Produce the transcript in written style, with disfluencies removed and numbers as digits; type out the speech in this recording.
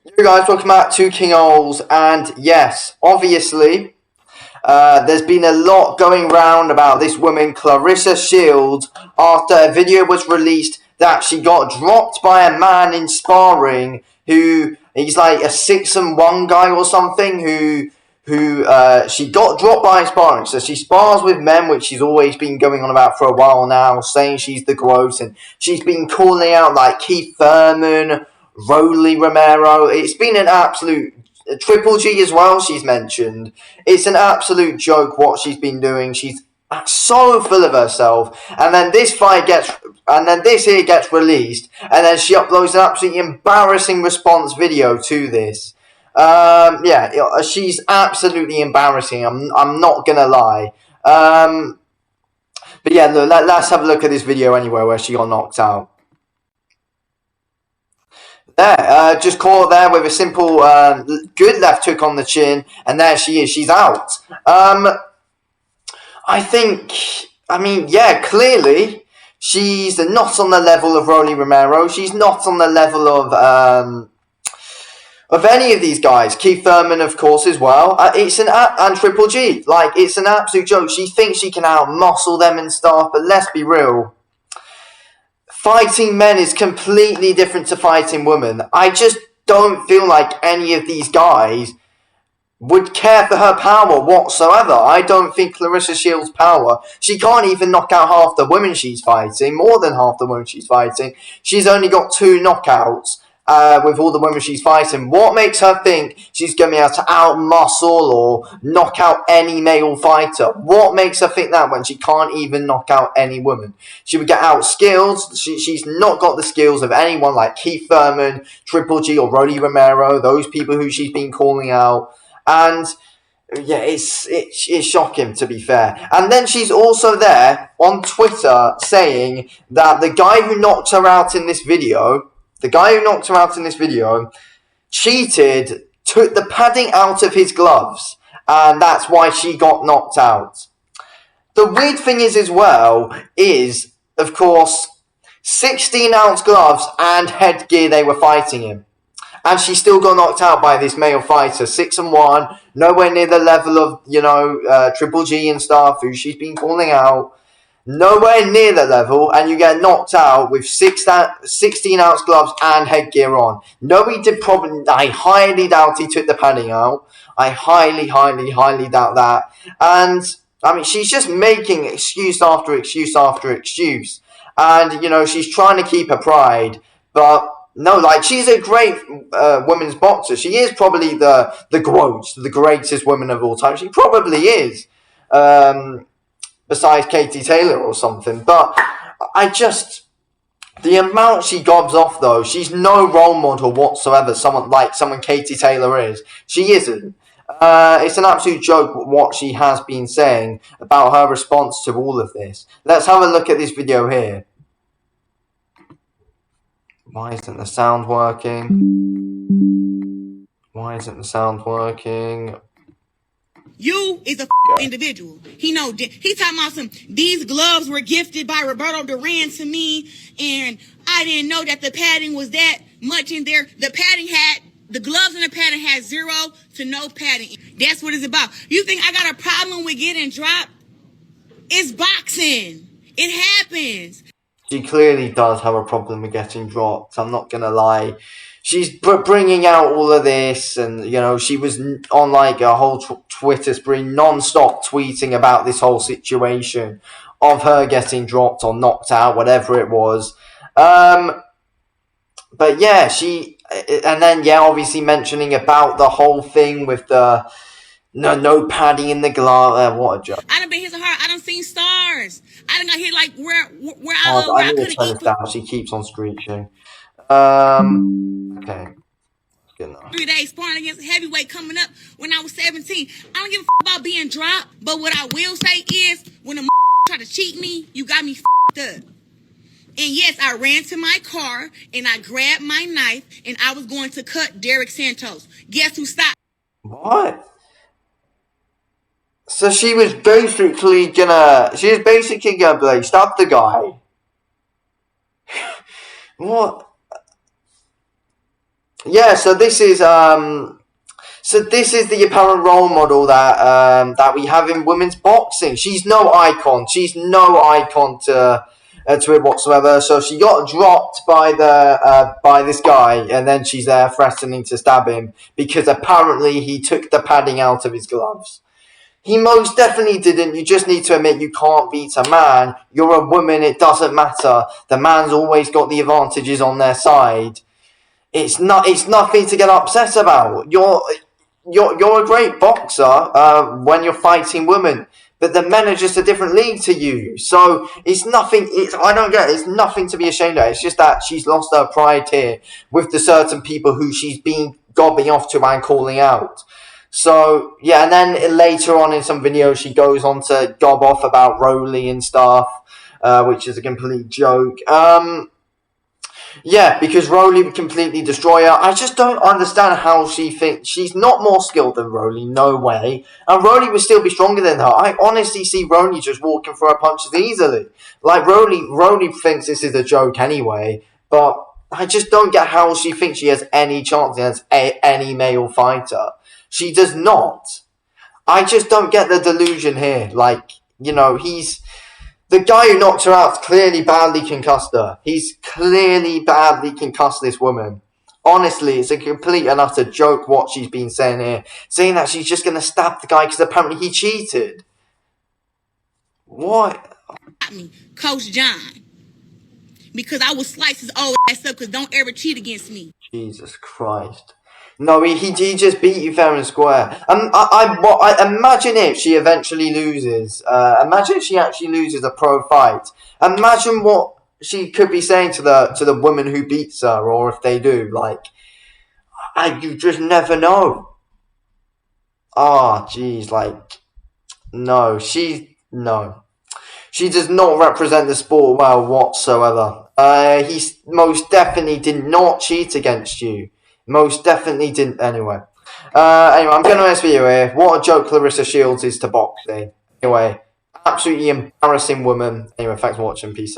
You guys, welcome back to King Oles, and yes, obviously, there's been a lot going round about this woman, Claressa Shields, after a video was released that she got dropped by a man in sparring who, he's like a 6-1 guy or something, who she got dropped by sparring. So she spars with men, which she's always been going on about for a while now, saying she's the GOAT, and she's been calling out like Keith Thurman, Rolly Romero. It's been an absolute Triple G as well. She's mentioned. It's an absolute joke what she's been doing. She's so full of herself, and then this here gets released, and then she uploads an absolutely embarrassing response video to this. Yeah, she's absolutely embarrassing. I'm not gonna lie. But yeah, look, let's have a look at this video anyway, where she got knocked out. There, just caught there with a simple, good left hook on the chin, and there she is. She's out. Yeah, clearly she's not on the level of Rolly Romero. She's not on the level of any of these guys. Keith Thurman, of course, as well. And Triple G. Like, it's an absolute joke. She thinks she can out-muscle them and stuff, but let's be real. Fighting men is completely different to fighting women. I just don't feel like any of these guys would care for her power whatsoever. I don't think Claressa Shields' power. She can't even knock out half the women she's fighting, more than half the women she's fighting. She's only got 2 knockouts with all the women she's fighting. What makes her think she's going to be able to out-muscle or knock out any male fighter? What makes her think that when she can't even knock out any woman? She would get out-skilled. She's not got the skills of anyone like Keith Thurman, Triple G, or Rolly Romero, those people who she's been calling out. And yeah, it's shocking, to be fair. And then she's also there on Twitter saying that the guy who knocked her out in this video, cheated, took the padding out of his gloves, and that's why she got knocked out. The weird thing is, as well, is, of course, 16-ounce gloves and headgear they were fighting in. And she still got knocked out by this male fighter, 6-1, nowhere near the level of, Triple G and stuff, who she's been calling out. Nowhere near the level, and you get knocked out with 16-ounce gloves and headgear on. No, he did probably. I highly doubt he took the padding out. I highly doubt that. And I mean, she's just making excuse after excuse after excuse, and she's trying to keep her pride, but. No, like, she's a great women's boxer. She is probably the GOAT, the greatest woman of all time. She probably is. Besides Katie Taylor or something. But the amount she gobs off, though, she's no role model whatsoever. Someone Katie Taylor is. She isn't. It's an absolute joke what she has been saying about her response to all of this. Let's have a look at this video here. Why isn't the sound working? You is a individual. He talking about these gloves were gifted by Roberto Duran to me, and I didn't know that the padding was that much in there. The gloves and the padding had 0 to no padding. That's what it's about. You think I got a problem with getting dropped? It's boxing. It happens. She clearly does have a problem with getting dropped. I'm not going to lie. She's bringing out all of this, and, she was on, like, a whole Twitter spree, non-stop tweeting about this whole situation of her getting dropped or knocked out, whatever it was. But, yeah, and then, yeah, obviously mentioning about the whole thing with the no padding in the glove. What a joke. I done been hit so hard. I done seen stars. I done got hit like where I need to turn this down. She keeps on screeching. Okay. Good enough. 3 days sparring against a heavyweight coming up when I was 17. I don't give a about being dropped, but what I will say is when a try to cheat me, you got me up. And yes, I ran to my car and I grabbed my knife and I was going to cut Derek Santos. Guess who stopped? What? So she was basically gonna be like, stop the guy. What? yeah, so this is the apparent role model that we have in women's boxing. She's no icon. She's no icon to it whatsoever. So she got dropped by this guy, and then she's there threatening to stab him because apparently he took the padding out of his gloves. He most definitely didn't. You just need to admit you can't beat a man. You're a woman. It doesn't matter. The man's always got the advantages on their side. It's nothing to get upset about. You're a great boxer when you're fighting women, but the men are just a different league to you. So it's nothing. I don't get it. It's nothing to be ashamed of. It's just that she's lost her pride here with the certain people who she's been gobbing off to and calling out. So yeah, and then later on in some videos she goes on to gob off about Rowley and stuff, which is a complete joke. Yeah, because Rowley would completely destroy her. I just don't understand how she thinks. She's not more skilled than Rowley, no way. And Rowley would still be stronger than her. I honestly see Rowley just walking for her punches easily. Like, Rowley thinks this is a joke anyway, but I just don't get how she thinks she has any chance against any male fighter. She does not. I just don't get the delusion here. Like, he's... The guy who knocked her out clearly badly concussed her. He's clearly badly concussed this woman. Honestly, it's a complete and utter joke what she's been saying here. Saying that she's just going to stab the guy because apparently he cheated. What? Coach John. Because I will slice his old ass up because don't ever cheat against me. Jesus Christ. No, he just beat you fair and square. I imagine if she eventually loses. Imagine if she actually loses a pro fight. Imagine what she could be saying to the woman who beats her, or if they do. Like, you just never know. Ah, jeez, like, no, she does not represent the sport well whatsoever. He most definitely did not cheat against you. Most definitely didn't. Anyway, I'm going to end this video here. What a joke Claressa Shields is to boxing. Anyway, absolutely embarrassing woman. Anyway, thanks for watching. Peace out.